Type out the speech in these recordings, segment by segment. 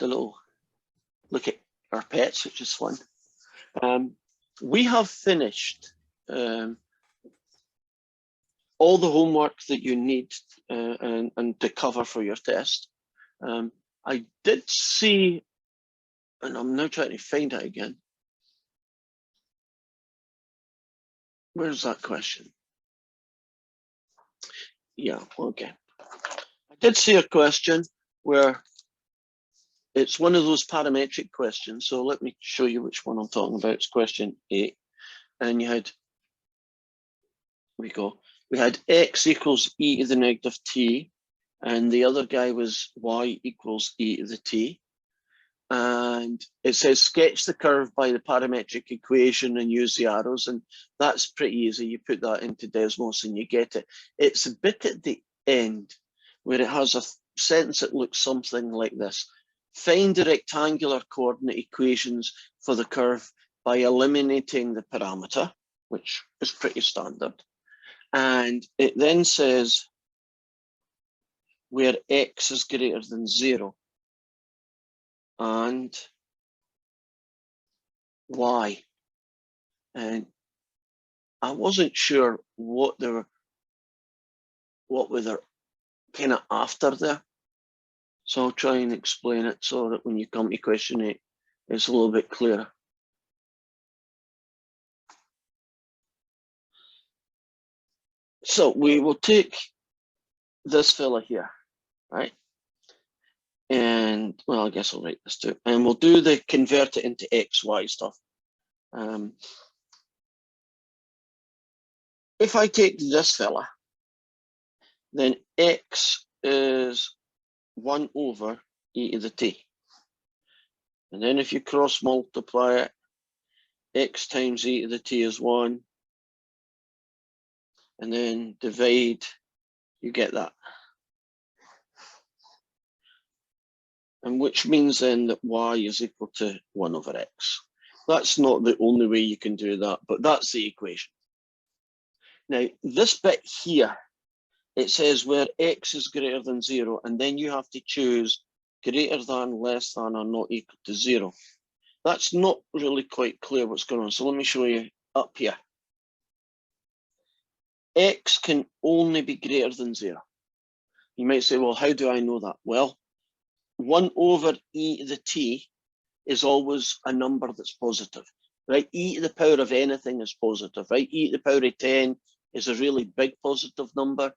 a little look at our pets, which is fun. We have finished all the homework that you need and to cover for your test. I did see, and I'm now trying to find it again. Where's that question? Yeah, okay. I did see a question where it's one of those parametric questions. So let me show you which one I'm talking about. It's question 8. And you had, we had x equals e to the negative t, and the other guy was y equals e to the t. And it says sketch the curve by the parametric equation and use the arrows, and that's pretty easy. You put that into Desmos and you get it. It's a bit at the end where it has a sentence that looks something like this. Find the rectangular coordinate equations for the curve by eliminating the parameter, which is pretty standard. And it then says where x is greater than 0 and y. And I wasn't sure what they were kind of after there. So I'll try and explain it so that when you come to question 8, it's a little bit clearer. So we will take this fella here, right? And well, I guess I'll write this too. And we'll do the convert it into X, Y stuff. If I take this fella, then X is 1 over e to the t. And then if you cross multiply it, x times e to the t is 1. And then divide, you get that. And which means then that y is equal to 1 over x. That's not the only way you can do that, but that's the equation. Now, this bit here, it says where x is greater than 0, and then you have to choose greater than, less than, or not equal to 0. That's not really quite clear what's going on. So let me show you up here. X can only be greater than 0. You might say, well, how do I know that? Well, 1 over e to the t is always a number that's positive, right? E to the power of anything is positive, right? E to the power of 10 is a really big positive number.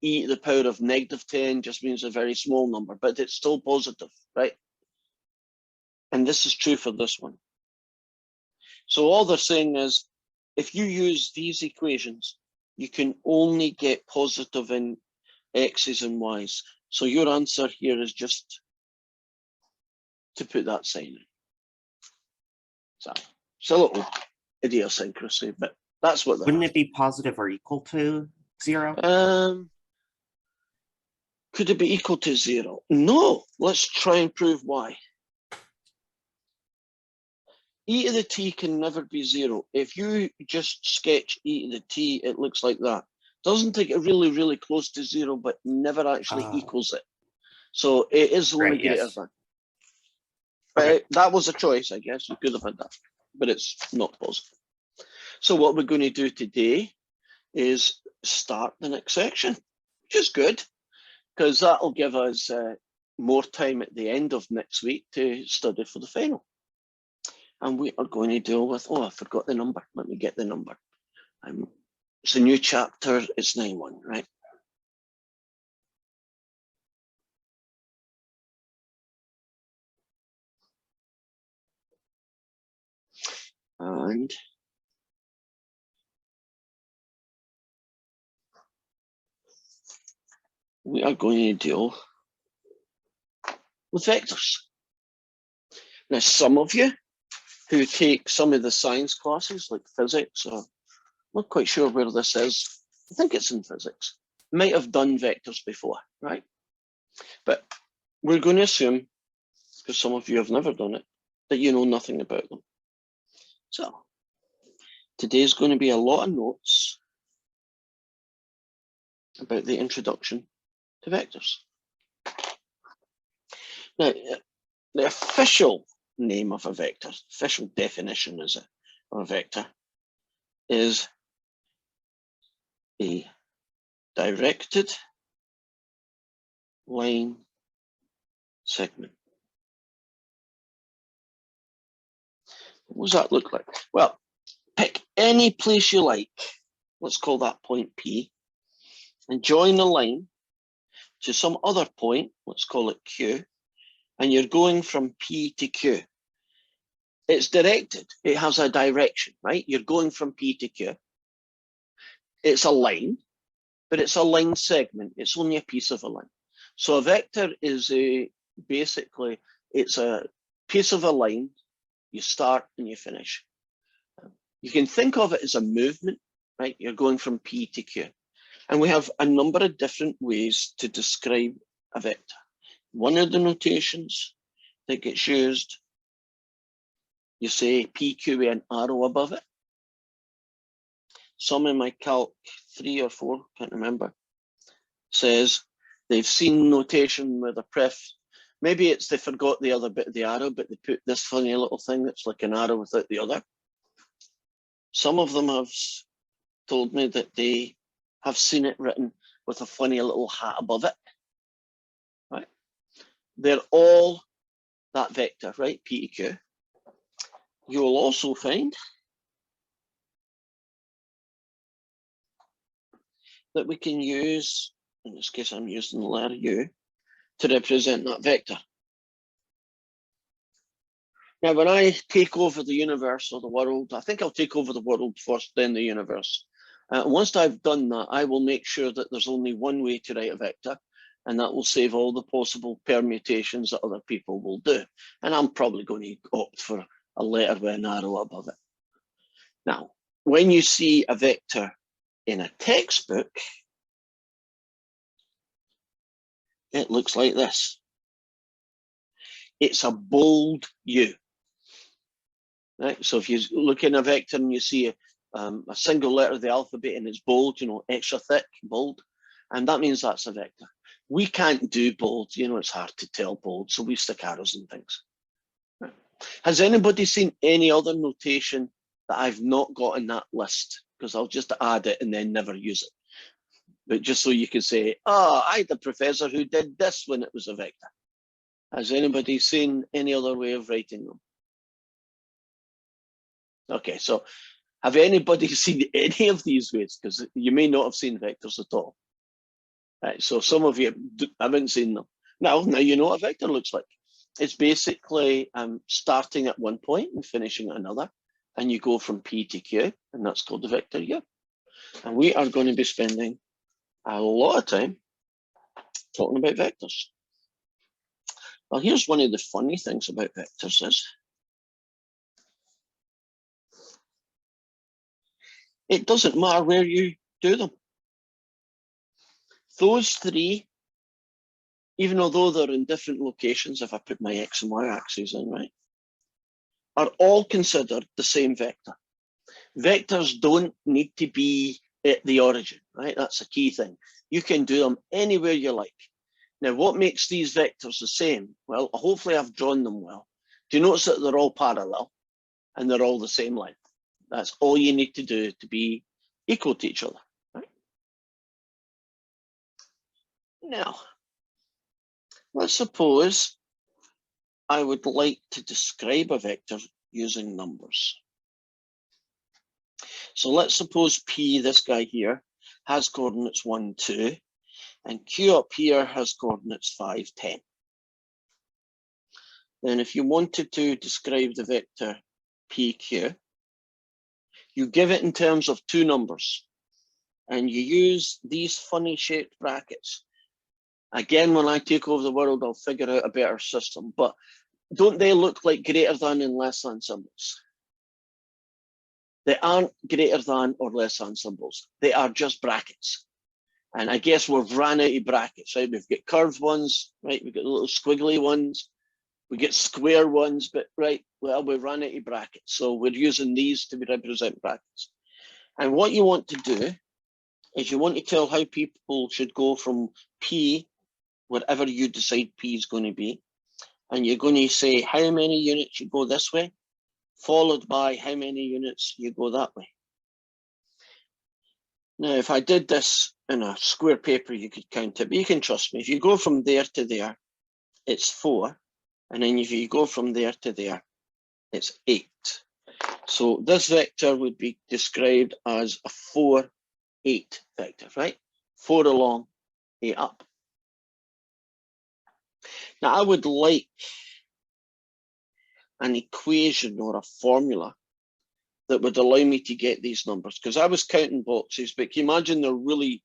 E to the power of negative 10 just means a very small number, but it's still positive, right? And this is true for this one. So all they're saying is, if you use these equations, you can only get positive in x's and y's. So your answer here is just to put that sign in. So it's a little idiosyncrasy, but that's what. Wouldn't it be positive or equal to 0? Could it be equal to 0? No. Let's try and prove why. E to the t can never be 0. If you just sketch e to the t, it looks like that. Doesn't take it really, really close to 0, but never actually equals it. So it is only greater than. Okay. That was a choice, I guess. You could have had that, but it's not positive. So what we're going to do today is start the next section, which is good, because that'll give us more time at the end of next week to study for the final. And we are going to deal with, oh, I forgot the number. Let me get the number. It's a new chapter. It's 9.1, right? And we are going to deal with vectors. Now, some of you who take some of the science classes like physics, or I'm not quite sure where this is, I think it's in physics, might have done vectors before, right? But we're going to assume, because some of you have never done it, that you know nothing about them. So today's going to be a lot of notes about the introduction to vectors. Now, the official name of a vector, official definition is it, of a vector, is a directed line segment. What does that look like? Well, pick any place you like. Let's call that point P, and join the line to some other point, let's call it Q, and you're going from P to Q. It's directed, it has a direction, right? You're going from P to Q. It's a line, but it's a line segment. It's only a piece of a line. So a vector is basically, it's a piece of a line. You start and you finish. You can think of it as a movement, right? You're going from P to Q. And we have a number of different ways to describe a vector. One of the notations that gets used, you say PQ with an arrow above it. Some in my Calc 3 or 4, can't remember, says they've seen notation with a pref. Maybe it's they forgot the other bit of the arrow, but they put this funny little thing that's like an arrow without the other. Some of them have told me that they have seen it written with a funny little hat above it. Right? They're all that vector, right? P to Q. You will also find that we can use, in this case I'm using the letter U, to represent that vector. Now, when I take over the universe or the world, I think I'll take over the world first, then the universe. Once I've done that, I will make sure that there's only one way to write a vector, and that will save all the possible permutations that other people will do. And I'm probably going to opt for a letter with an arrow above it. Now, when you see a vector in a textbook, it looks like this. It's a bold U. Right? So if you look in a vector and you see a single letter of the alphabet and it's bold, you know, extra thick, bold, and that means that's a vector. We can't do bold, you know, it's hard to tell bold, so we stick arrows and things. Right. Has anybody seen any other notation that I've not got in that list? Because I'll just add it and then never use it. But just so you can say, oh, I had a professor who did this when it was a vector. Has anybody seen any other way of writing them? Okay, so have anybody seen any of these ways? Because you may not have seen vectors at all. Right, so some of you haven't seen them. Now you know what a vector looks like. It's basically starting at one point and finishing at another, and you go from P to Q, and that's called the vector U. And we are going to be spending a lot of time talking about vectors. Well, here's one of the funny things about vectors is it doesn't matter where you do them. Those three, even although they're in different locations, if I put my X and Y axes in, right, are all considered the same vector. Vectors don't need to be at the origin, right? That's a key thing. You can do them anywhere you like. Now, what makes these vectors the same? Well, hopefully I've drawn them well. Do you notice that they're all parallel and they're all the same length? That's all you need to do to be equal to each other. Right? Now, let's suppose I would like to describe a vector using numbers. So let's suppose P, this guy here, has coordinates 1, 2, and Q up here has coordinates 5, 10. Then if you wanted to describe the vector PQ, you give it in terms of two numbers, and you use these funny shaped brackets. Again, when I take over the world, I'll figure out a better system, but don't they look like greater than and less than symbols? They aren't greater than or less than symbols. They are just brackets. And I guess we've ran out of brackets, right? We've got curved ones, right? We've got little squiggly ones. We get square ones, but right, well, we ran out of brackets. So we're using these to represent brackets. And what you want to do is you want to tell how people should go from P, wherever you decide P is going to be, and you're going to say how many units you go this way, followed by how many units you go that way. Now, if I did this in a square paper, you could count it, but you can trust me. If you go from there to there, it's 4. And then if you go from there to there, it's 8. So this vector would be described as a 4, 8 vector, right? 4 along, 8 up. Now, I would like an equation or a formula that would allow me to get these numbers, because I was counting boxes, but can you imagine they're really,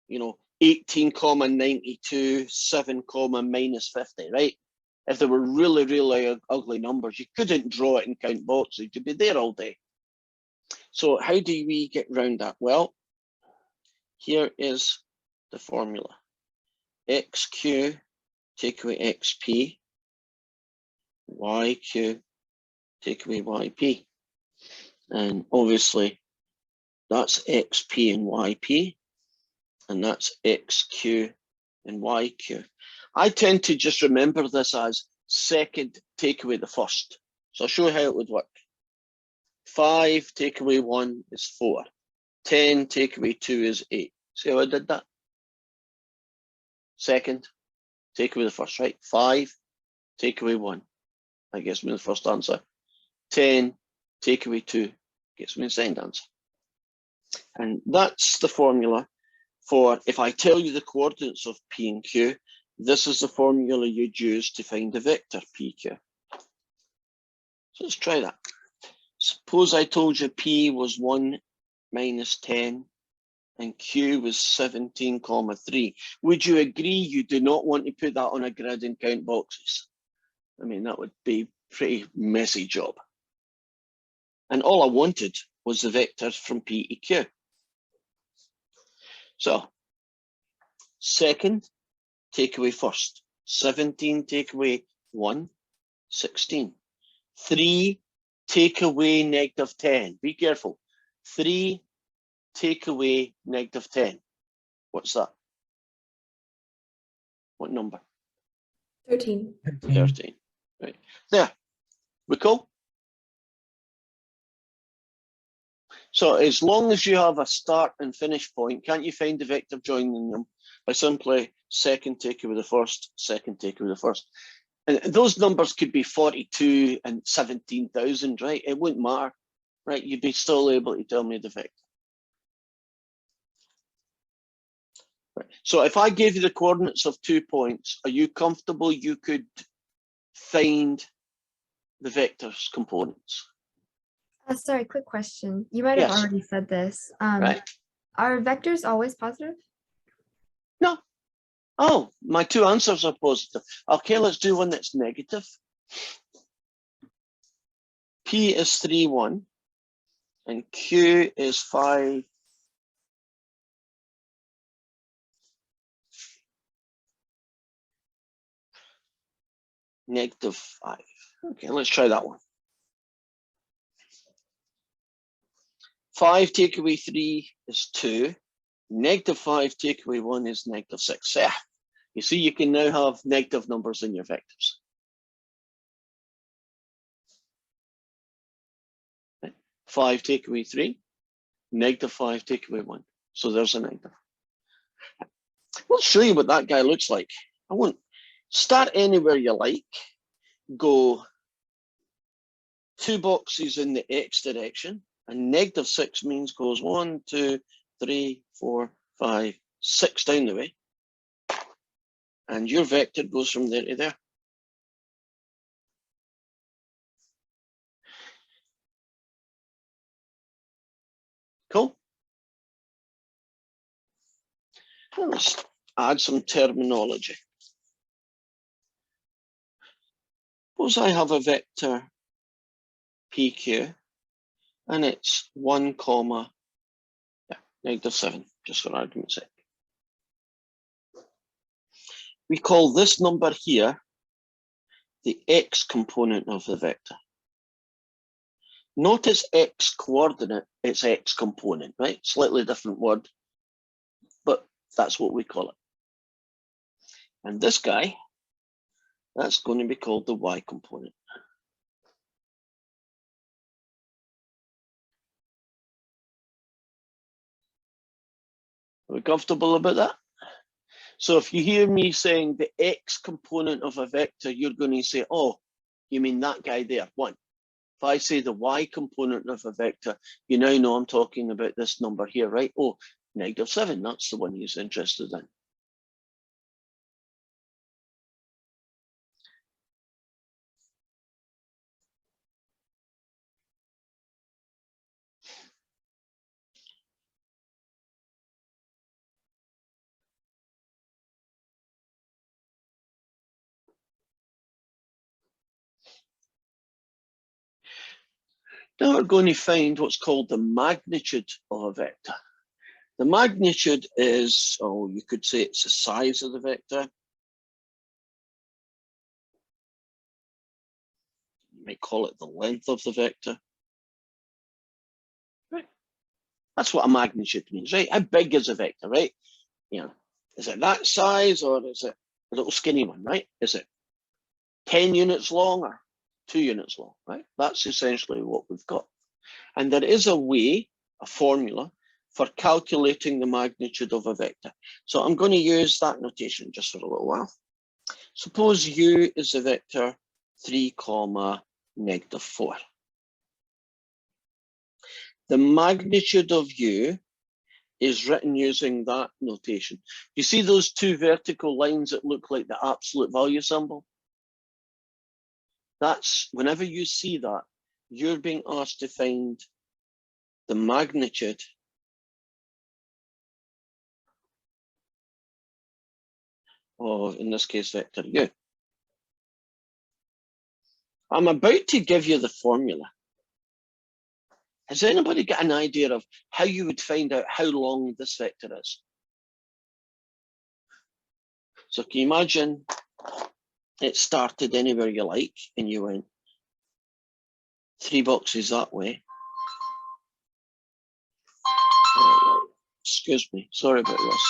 18,92, 7, minus 50, right? If they were really, really ugly numbers, you couldn't draw it and count boxes. You'd be there all day. So how do we get around that? Well, here is the formula. XQ take away XP, YQ take away YP. And obviously that's XP and YP, and that's XQ and YQ. I tend to just remember this as second take away the first. So I'll show you how it would work. 5 take away 1 is 4. 10 take away 2 is 8. See how I did that? Second take away the first, right? 5 take away 1. That gives me the first answer. 10 take away 2 gets me the second answer. And that's the formula for, if I tell you the coordinates of P and Q, this is the formula you'd use to find the vector PQ. So let's try that. Suppose I told you P was 1 minus 10 and Q was 17,3. Would you agree you do not want to put that on a grid and count boxes? I mean, that would be a pretty messy job. And all I wanted was the vectors from P to Q. So, second, take away first. 17 take away 1, 16. 3 take away negative 10. Be careful. 3 take away negative 10. What's that? What number? 13. 13. Right. There. We cool? So as long as you have a start and finish point, can't you find the vector joining them by simply second take away the first, second take away the first? And those numbers could be 42 and 17,000, right? It wouldn't matter, right? You'd be still able to tell me the vector. Right. So if I gave you the coordinates of 2 points, are you comfortable you could find the vector's components? Sorry, quick question. You might have Yes. already said this. Right. Are vectors always positive? No. Oh, my 2 answers are positive. Okay, let's do one that's negative. P is 3, 1, and Q is 5. Negative 5. Okay, let's try that one. 5 take away 3 is 2. Negative 5 take away 1 is negative 6. Yeah. You see, you can now have negative numbers in your vectors. 5 take away 3, negative 5 take away 1. So there's a negative. Let's show you what that guy looks like. I won't start anywhere you like. Go 2 boxes in the X direction, and negative 6 means goes 1, 2, 3, 4, 5, 6 down the way. And your vector goes from there to there. Cool. Well, let's add some terminology. Suppose I have a vector PQ and it's 1, negative 7, just for argument's sake. We call this number here the X component of the vector. Not its X coordinate, it's X component, right? Slightly different word, but that's what we call it. And this guy That's going to be called the y component. Are we comfortable about that? So if you hear me saying the x component of a vector, you're going to say, oh, you mean that guy there, 1. If I say the y component of a vector, you now know I'm talking about this number here, right? Oh, -7, that's the one he's interested in. Now we're going to find what's called the magnitude of a vector. The magnitude is, oh, you could say it's the size of the vector. You might call it the length of the vector. Right. That's what a magnitude means, right? How big is a vector, right? You know, is it that size or is it a little skinny one, right? Is it 10 units long or 2 units long, right? That's essentially what we've got. And there is a way, a formula, for calculating the magnitude of a vector. So I'm going to use that notation just for a little while. Suppose u is the vector 3, -4. The magnitude of u is written using that notation. You see those 2 vertical lines that look like the absolute value symbol? That's, whenever you see that, you're being asked to find the magnitude of, in this case, vector u. I'm about to give you the formula. Has anybody got an idea of how you would find out how long this vector is? So can you imagine it started anywhere you like and you went 3 boxes that way. Excuse me, sorry about this.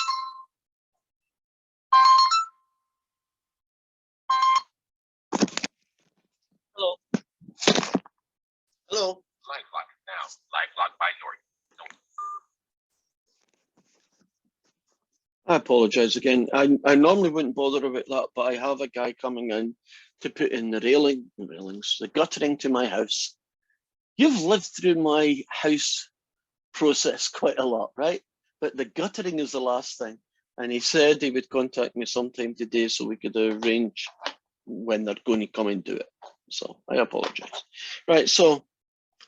Hello. Hello. Line lock now. Line lock by Norton. I apologize again. I normally wouldn't bother about that, but I have a guy coming in to put in the railings, the guttering to my house. You've lived through my house process quite a lot, right? But the guttering is the last thing. And he said he would contact me sometime today so we could arrange when they're going to come and do it. So I apologize. Right, so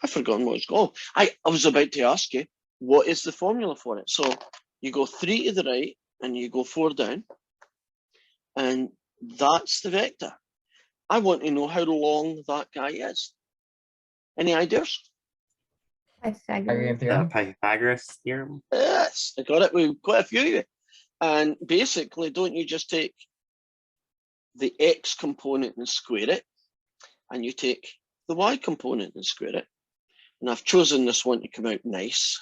I've forgotten what it's called. I was about to ask you, what is the formula for it? So you go 3 to the right and you go 4 down, and that's the vector. I want to know how long that guy is. Any ideas? Pythagorean. Pythagoras theorem. Yes, I got it with quite a few of you. And basically, don't you just take the x component and square it, and you take the y component and square it. And I've chosen this one to come out nice.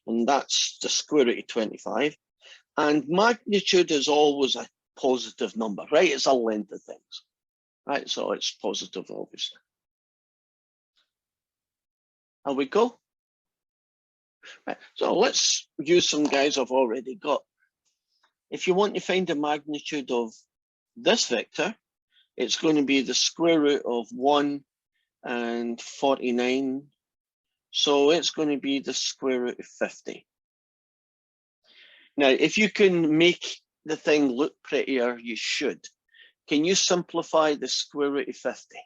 And that's the square root of 25. And magnitude is always a positive number, right? It's a length of things, right? So it's positive, obviously. How we go? Right. So let's use some guys I've already got. If you want to find the magnitude of this vector, it's going to be the square root of 1 and 49. So it's going to be the square root of 50. Now, if you can make the thing look prettier, you should. Can you simplify the square root of 50?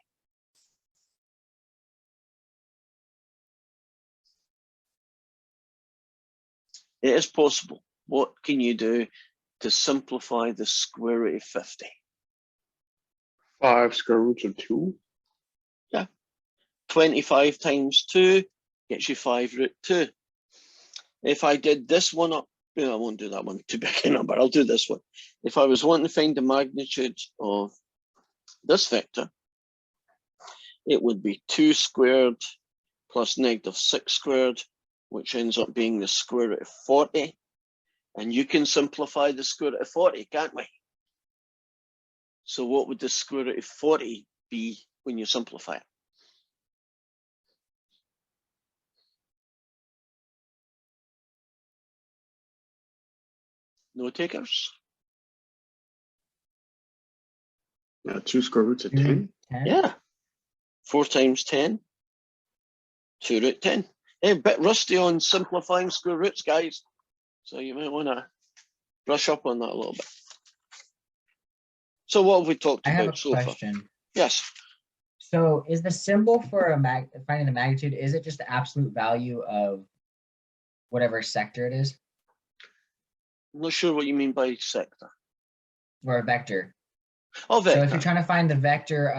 It is possible. What can you do to simplify the square root of 50? 5 square roots of 2. Yeah. 25 times 2 gets you 5 root 2. If I did this one up, I won't do that one, too big a number. I'll do this one. If I was wanting to find the magnitude of this vector, it would be 2 squared plus -6 squared, which ends up being the square root of 40. And you can simplify the square root of 40, can't we? So what would the square root of 40 be when you simplify it? No takers? Yeah, 2 square roots of 10. 10? Yeah. 4 times 10. 2 root 10. Hey, a bit rusty on simplifying square roots, guys. So you might want to brush up on that a little bit. So what have we talked I have about a so far? question. Yes. So is the symbol for finding the magnitude, is it just the absolute value of whatever sector it is? I'm not sure what you mean by sector. Or a vector? Oh, So if vector. you're trying to find the vector,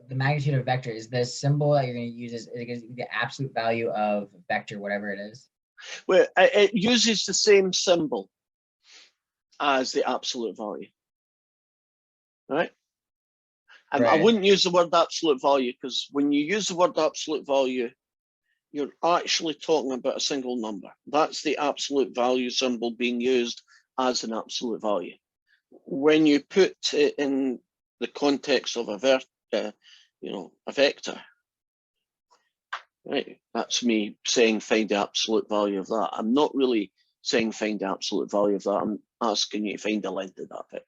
the magnitude of vector, is the symbol that you're going to use is the absolute value of vector, whatever it is? Well, it uses the same symbol as the absolute value. Right? I Right. wouldn't use the word absolute value, because when you use the word absolute value, you're actually talking about a single number. That's the absolute value symbol being used as an absolute value. When you put it in the context of a vector, right? That's me saying find the absolute value of that. I'm not really saying find the absolute value of that. I'm asking you to find the length of that vector.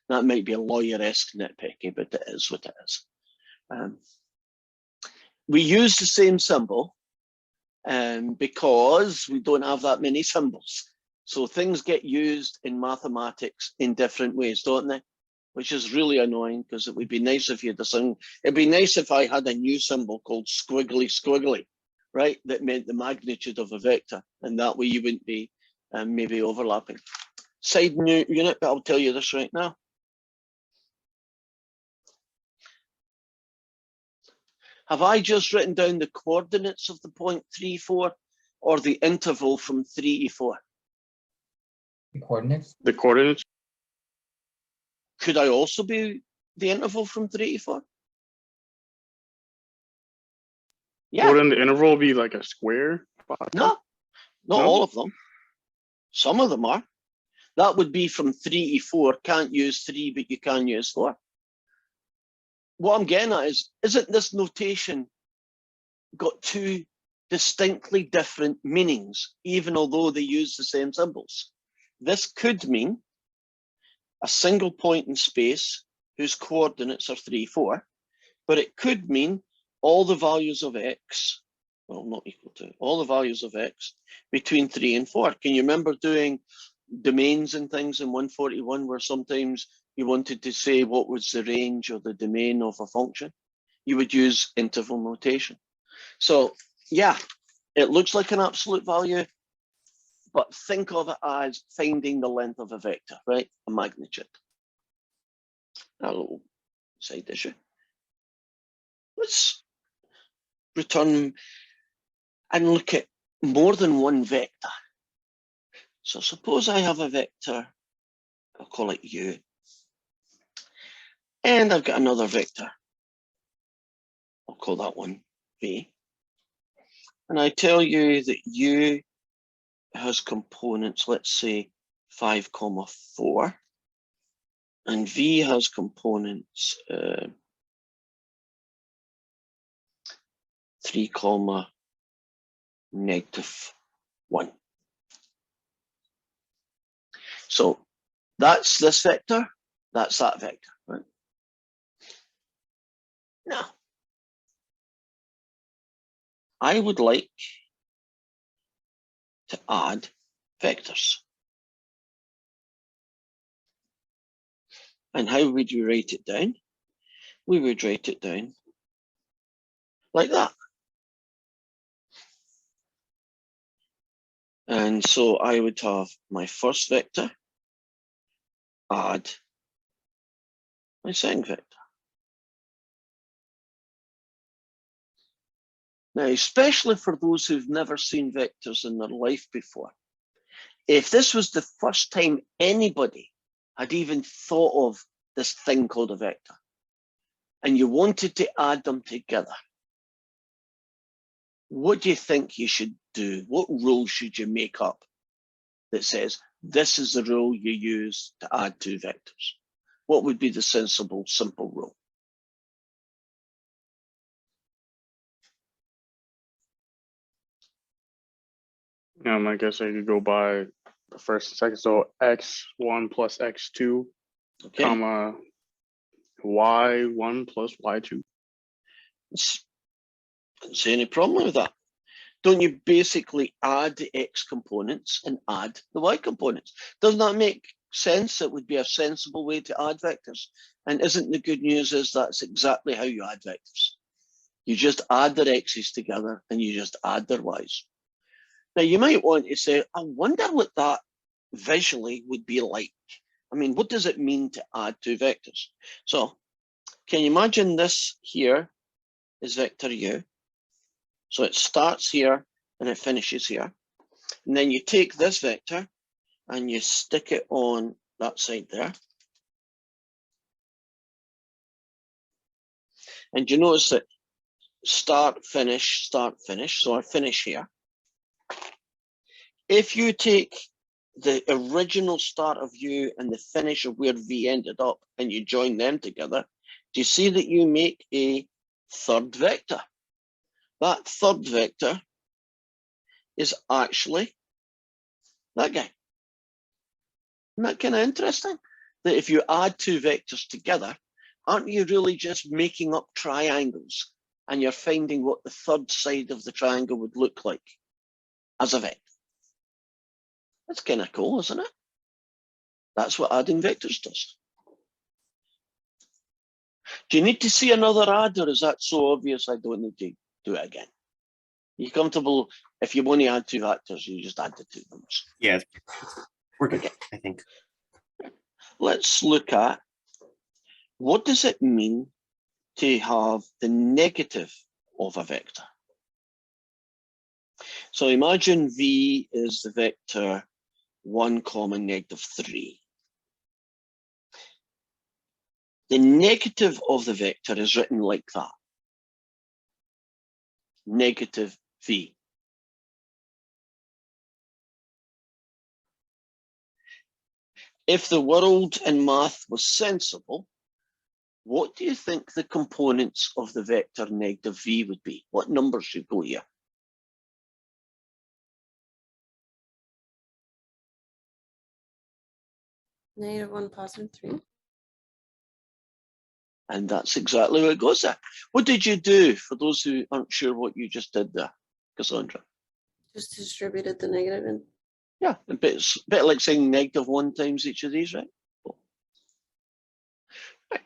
That might be a lawyer-esque nitpicky, but it is what it is. We use the same symbol because we don't have that many symbols. So things get used in mathematics in different ways, don't they? Which is really annoying, because it would be nice if you had it'd be nice if I had a new symbol called squiggly squiggly, right? That meant the magnitude of a vector, and that way you wouldn't be maybe overlapping. Side new unit, but I'll tell you this right now. Have I just written down the coordinates of the point 3, 4, or the interval from 3 to 4? The coordinates? The coordinates? Could I also be the interval from 3 to 4? Yeah. Wouldn't the interval be like a square? No, not No? all of them. Some of them are. That would be from 3 to 4. Can't use 3, but you can use 4. What I'm getting at is, isn't this notation got two distinctly different meanings, even although they use the same symbols? This could mean a single point in space whose coordinates are 3, 4, but it could mean all the values of x, well, not equal to, all the values of x between 3 and 4. Can you remember doing domains and things in 141 where sometimes you wanted to say what was the range or the domain of a function? You would use interval notation. So yeah, it looks like an absolute value, but think of it as finding the length of a vector, right? A magnitude. A little side issue. Let's return and look at more than one vector. So suppose I have a vector, I'll call it u, and I've got another vector, I'll call that one v, and I tell you that u has components, let's say 5, 4, and v has components 3, -1. So that's this vector, that's that vector, right? Now, I would like to add vectors. And how would you write it down? We would write it down like that. And so I would have my first vector add my second vector. Now, especially for those who've never seen vectors in their life before, if this was the first time anybody had even thought of this thing called a vector, and you wanted to add them together, what do you think you should do? What rule should you make up that says this is the rule you use to add two vectors? what would be the sensible, simple rule? I guess I could go by the first and second. So x1 plus x2, Okay. comma y1 plus y2. Don't see any problem with that. Don't you basically add the x components and add the y components? Doesn't that make sense? It would be a sensible way to add vectors. And isn't the good news is that's exactly how you add vectors. You just add their x's together and you just add their y's. Now you might want to say, I wonder what that visually would be like. I mean, what does it mean to add two vectors? So can you imagine this here is vector u? So it starts here and it finishes here. And then you take this vector and you stick it on that side there. And you notice that start, finish, so I finish here. If you take the original start of u and the finish of where v ended up and you join them together, do you see that you make a third vector? That third vector is actually that guy. Isn't that kind of interesting? That if you add two vectors together, aren't you really just making up triangles and you're finding what the third side of the triangle would look like as a vector? That's kind of cool, isn't it? That's what adding vectors does. Do you need to see another add, or is that so obvious I don't need to do it again? You comfortable if you want to add two vectors, you just add the two numbers. Yeah, we're good, Okay. I think. Let's look at what does it mean to have the negative of a vector. So imagine v is the vector 1, -3. The negative of the vector is written like that. Negative v. If the world and math was sensible, what do you think the components of the vector negative v would be? What numbers should go here? -1, +3. And that's exactly what goes there. What did you do for those who aren't sure what you just did there, Cassandra? Just distributed the negative in. Yeah, a bit like saying -1 times each of these, right? Right.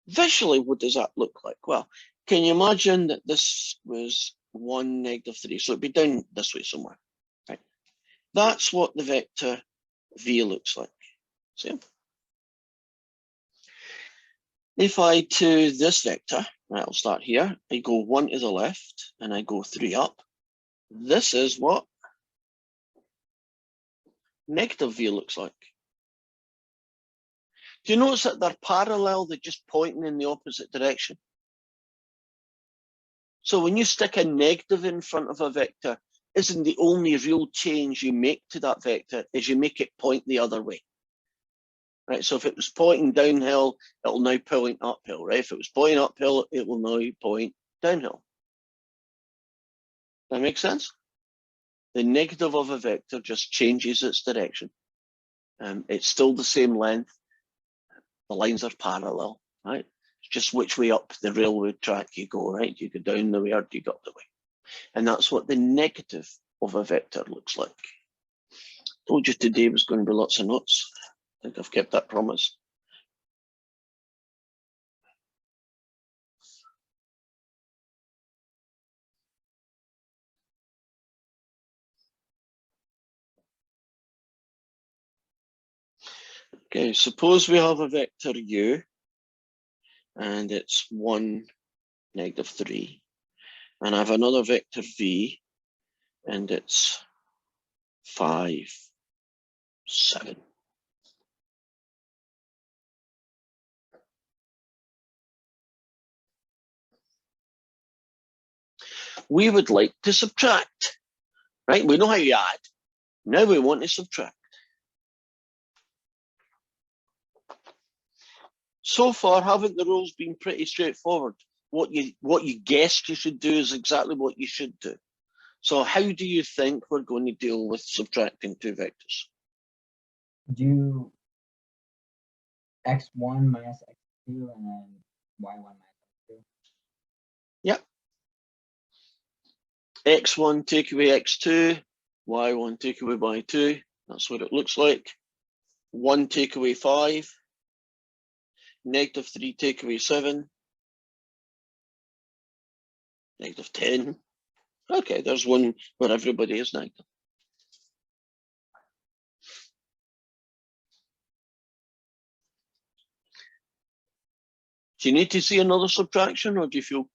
Visually, what does that look like? Well, can you imagine that this was 1, -3? So it'd be down this way somewhere, right? That's what the vector v looks like. See? If I to this vector, right, I'll start here. I go 1 to the left and I go 3 up. This is what negative v looks like. Do you notice that they're parallel? They're just pointing in the opposite direction. So when you stick a negative in front of a vector, isn't the only real change you make to that vector is you make it point the other way. Right, so if it was pointing downhill, it will now point uphill, right? If it was pointing uphill, it will now point downhill. That makes sense? The negative of a vector just changes its direction. It's still the same length. The lines are parallel, right? It's just which way up the railroad track you go, right? You go down the way or you go up the way. And that's what the negative of a vector looks like. Told you today was going to be lots of notes. I think I've kept that promise. Okay, suppose we have a vector u and it's 1, -3. And I have another vector v and it's 5, 7. We would like to subtract, right? We know how you add. Now we want to subtract. So far, haven't the rules been pretty straightforward? What you guessed you should do is exactly what you should do. So how do you think we're going to deal with subtracting two vectors? Do x1 minus x2 and then y1 minus x2. X1 take away x2, y1 take away y2. That's what it looks like. 1 take away 5. -3 take away 7. -10. Okay, there's one where everybody is negative. Do you need to see another subtraction, or do you feel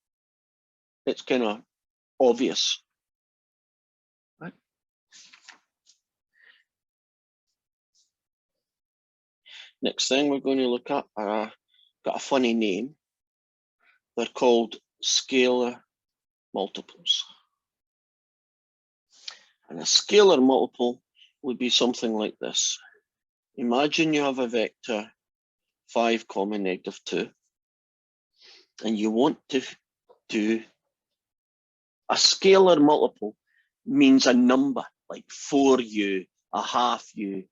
it's kind of obvious? Right. Next thing we're going to look at are got a funny name. They're called scalar multiples. And a scalar multiple would be something like this. Imagine you have a vector 5, -2, and you want to do a scalar multiple. Means a number like 4u, a half u,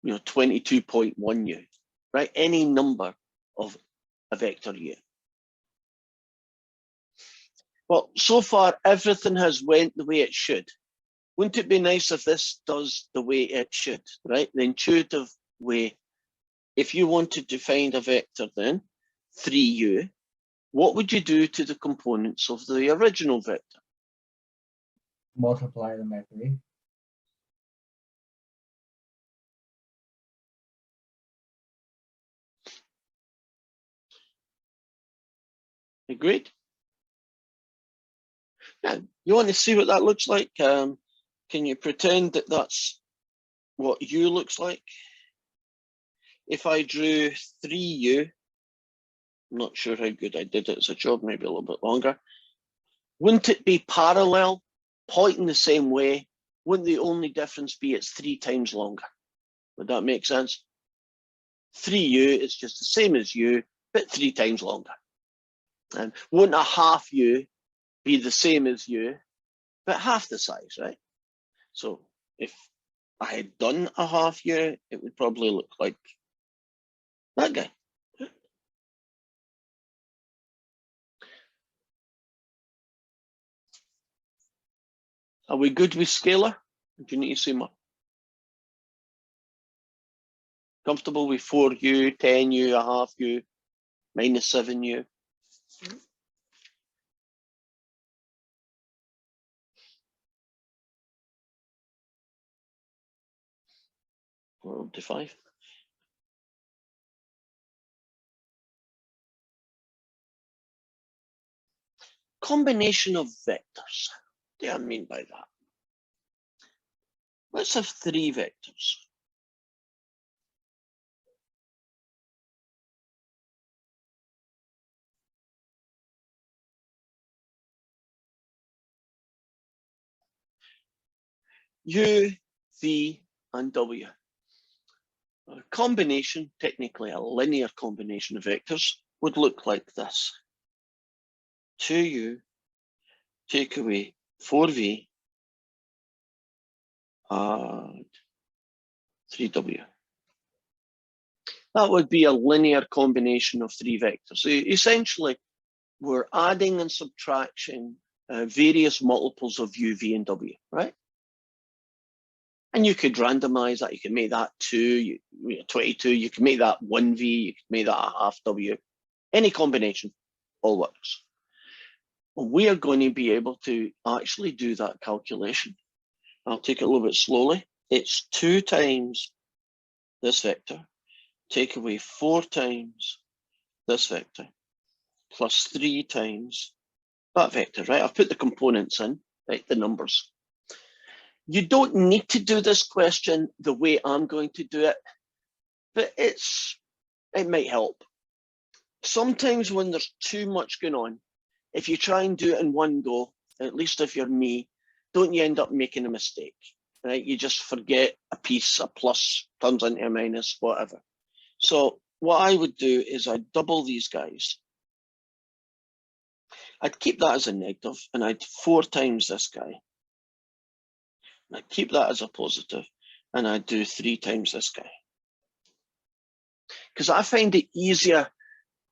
22.1u, right? Any number of a vector u. Well, so far everything has went the way it should. Wouldn't it be nice if this does the way it should, right? The intuitive way. If you wanted to find a vector then, 3u, what would you do to the components of the original vector? Multiply them by 3. Agreed? Now, you want to see what that looks like? Can you pretend that that's what u looks like? If I drew 3u, I'm not sure how good I did it as a job, maybe a little bit longer. Wouldn't it be parallel, pointing the same way? Wouldn't the only difference be it's 3 times longer? Would that make sense? 3u is just the same as u, but 3 times longer. And wouldn't a half u be the same as u, but half the size, right? So if I had done a half u, it would probably look like that guy. Are we good with scalar? Do you need to see more? Comfortable with 4u, 10u, a half u, -7u? Or up to 5. Combination of vectors. What do I mean by that? Let's have 3 vectors. U, V, and W. A combination, technically a linear combination of vectors, would look like this. 2u, take away 4v, and 3w. That would be a linear combination of 3 vectors. So essentially, we're adding and subtracting various multiples of u, v, and w, right? And you could randomize that. You can make that 2, 22. You can make that 1v. You can make that a half w. Any combination, all works. Well, we are going to be able to actually do that calculation. I'll take it a little bit slowly. It's 2 times this vector, take away 4 times this vector, plus 3 times that vector, right? I've put the components in, right, the numbers. You don't need to do this question the way I'm going to do it, but it might help. Sometimes when there's too much going on, if you try and do it in one go, at least if you're me, don't you end up making a mistake, right? You just forget a piece, a plus turns into a minus, whatever. So what I would do is I'd double these guys. I'd keep that as a negative, and I'd 4 times this guy. I'd keep that as a positive, and I'd do 3 times this guy. Because I find it easier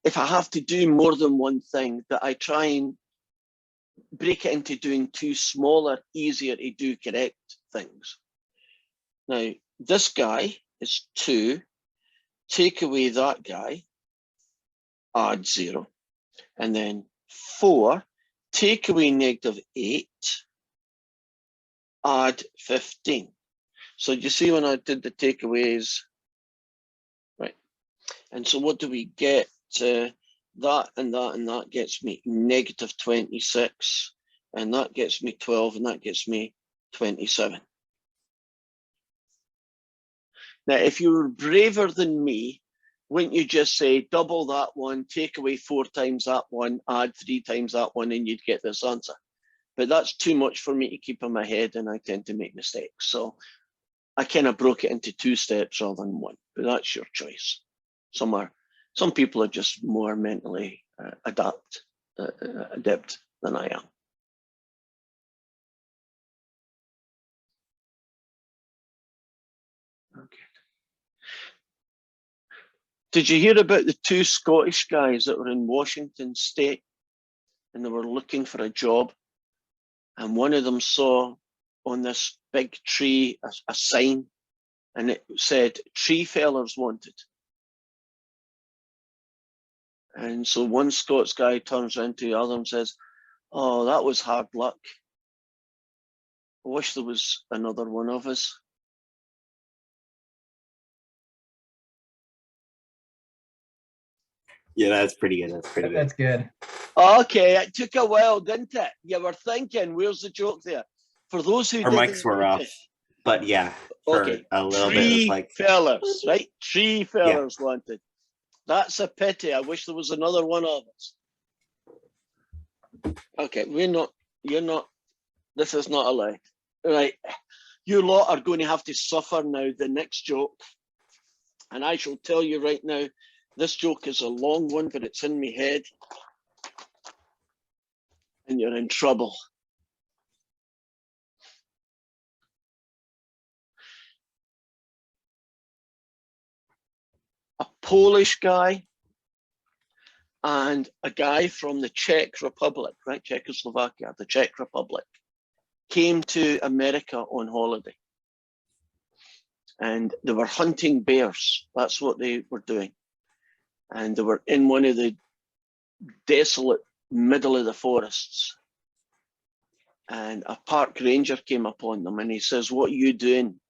if I have to do more than one thing, that I try and break it into doing 2 smaller, easier to do correct things. Now, this guy is 2. Take away that guy, add 0. And then 4, take away -8, add 15. So you see when I did the takeaways, right? And so what do we get? That and that and that gets me -26, and that gets me 12, and that gets me 27. Now, if you were braver than me, wouldn't you just say double that one, take away 4 times that one, add 3 times that one, and you'd get this answer? But that's too much for me to keep in my head, and I tend to make mistakes. So I kind of broke it into 2 steps rather than 1, but that's your choice. Some people are just more mentally adept than I am. Okay. Did you hear about the 2 Scottish guys that were in Washington State and they were looking for a job? And one of them saw on this big tree a sign, and it said tree fellers wanted. And so one Scots guy turns around to the other and says, "Oh, that was hard luck. I wish there was another one of us." Yeah, that's pretty good. That's pretty good. That's good. Okay, it took a while, didn't it? You were thinking, where's the joke there? For those who Our didn't mics were off, notice, but yeah, for okay, a little bit, it was tree like, fellers, right? Tree fellers wanted. That's a pity. I wish there was another one of us. Okay, you're not, this is not a lie. Right, you lot are going to have to suffer now the next joke. And I shall tell you right now, this joke is a long one, but it's in my head. And you're in trouble. A Polish guy and a guy from the Czech Republic, right? Czechoslovakia, the Czech Republic, came to America on holiday. And they were hunting bears. That's what they were doing. And they were in one of the desolate middle of the forests. And a park ranger came upon them and he says, "What are you doing?"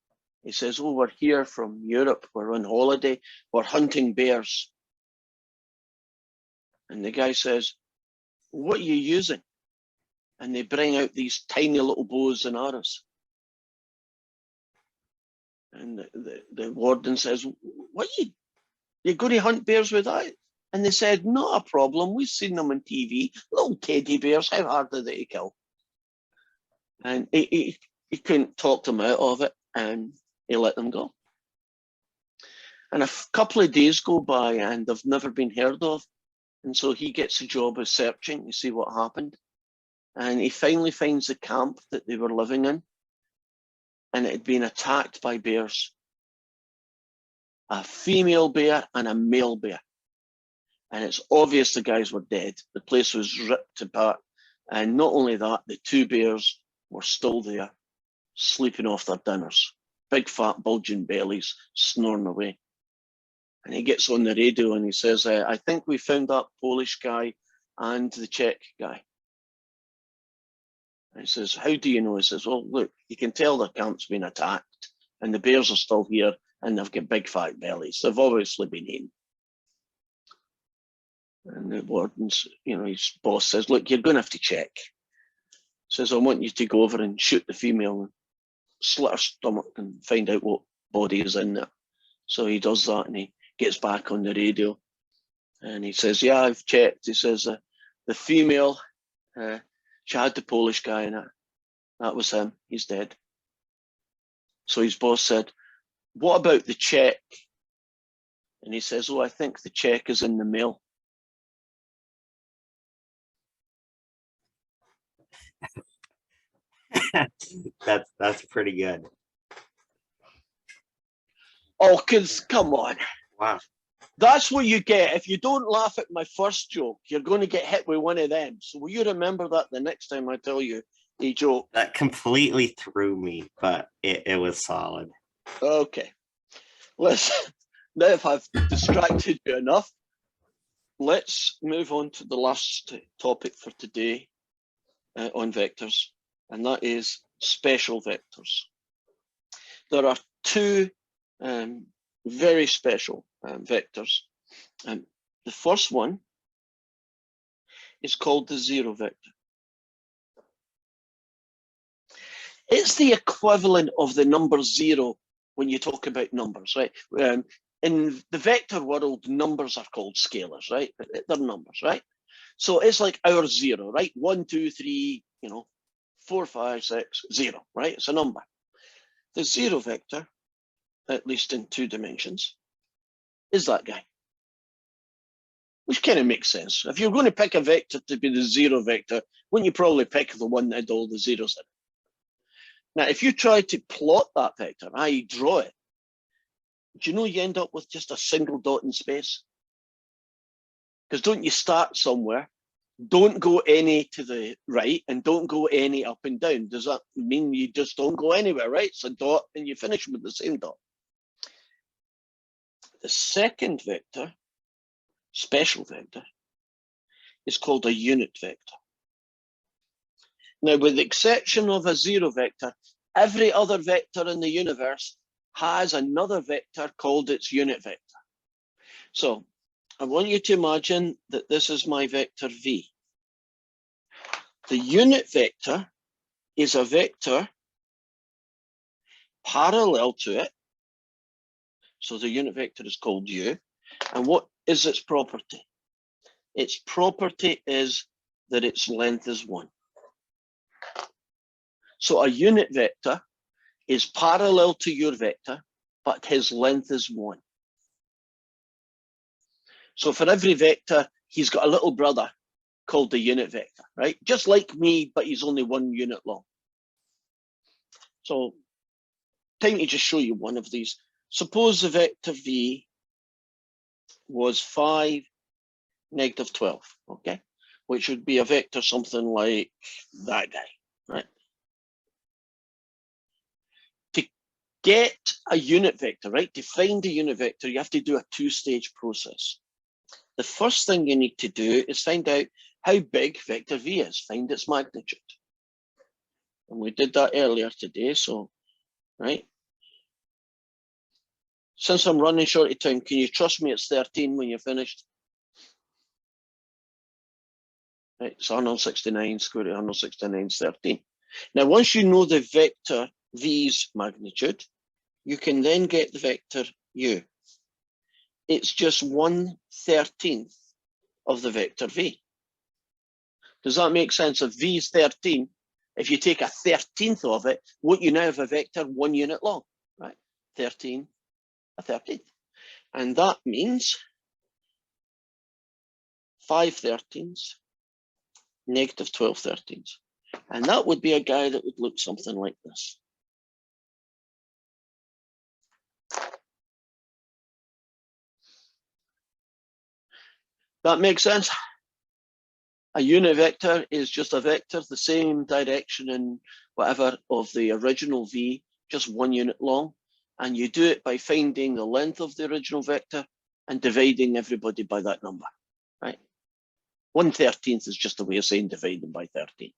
He says, "Oh, we're here from Europe. We're on holiday. We're hunting bears." And the guy says, "What are you using?" And they bring out these tiny little bows and arrows. And the warden says, "What you're going to hunt bears with that?" And they said, "Not a problem. We've seen them on TV. Little teddy bears. How hard are they to kill?" And he couldn't talk them out of it, and he let them go. And a couple of days go by and they've never been heard of. And so he gets a job of searching to see what happened. And he finally finds the camp that they were living in. And it had been attacked by bears. A female bear and a male bear. And it's obvious the guys were dead. The place was ripped apart. And not only that, the 2 bears were still there, sleeping off their dinners. Big fat bulging bellies, snoring away. And he gets on the radio and he says, "I think we found that Polish guy and the Czech guy." And he says, "How do you know?" He says, "Well, look, you can tell the camp's been attacked and the bears are still here and they've got big fat bellies. They've obviously been eaten." And the warden's, his boss says, "Look, you're going to have to check." He says, "I want you to go over and shoot the female and slit her stomach and find out what body is in there." So he does that and he gets back on the radio and he says, "Yeah, I've checked." He says, the female, she had the Polish guy in it. That was him. He's dead. So his boss said, "What about the Czech?" And he says, oh, I think the check is in the mail. That's pretty good. Oh, kids, come on. Wow. That's what you get. If you don't laugh at my first joke, you're going to get hit with one of them. So will you remember that the next time I tell you a joke? That completely threw me, but it was solid. Okay. Let's, now if I've distracted you enough, let's move on to the last topic for today on vectors, and that is special vectors. There are two very special vectors. The first one is called the zero vector. It's the equivalent of the number zero when you talk about numbers, right? In the vector world, numbers are called scalars, right? They're numbers, right? So it's like our zero, right? 1, 2, 3, 4, 5, 6, 0, right? It's a number. The zero vector, at least in 2 dimensions, is that guy. Which kind of makes sense. If you're going to pick a vector to be the zero vector, wouldn't you probably pick the one that had all the zeros in it? Now, if you try to plot that vector, i.e. draw it, do you know you end up with just a single dot in space? Because don't you start somewhere, don't go any to the right, and don't go any up and down? Does that mean you just don't go anywhere, right? It's a dot and you finish with the same dot. The second vector, special vector, is called a unit vector. Now, with the exception of a zero vector, every other vector in the universe has another vector called its unit vector. So I want you to imagine that this is my vector v. The unit vector is a vector parallel to it. So the unit vector is called u. And what is its property? Its property is that its length is 1. So a unit vector is parallel to your vector, but his length is 1. So for every vector, he's got a little brother called the unit vector, right? Just like me, but he's only 1 unit long. So time to just show you one of these. Suppose the vector v was 5, -12, okay? Which would be a vector something like that guy, right? To get a unit vector, right? To find a unit vector, you have to do a 2-stage process. The first thing you need to do is find out how big vector v is, find its magnitude. And we did that earlier today, so, right? Since I'm running short of time, can you trust me it's 13 when you're finished? Right, it's 169, square root of 169 is 13. Now, once you know the vector v's magnitude, you can then get the vector u. It's just 1/13 of the vector v. Does that make sense? If v is 13, if you take a 13th of it, won't you now have a vector 1 unit long, right? 13, a 13th. And that means 5/13, -12/13. And that would be a guy that would look something like this. That makes sense? A unit vector is just a vector, the same direction in whatever of the original v, just 1 unit long. And you do it by finding the length of the original vector and dividing everybody by that number, right? 1/13 is just a way of saying dividing by 13.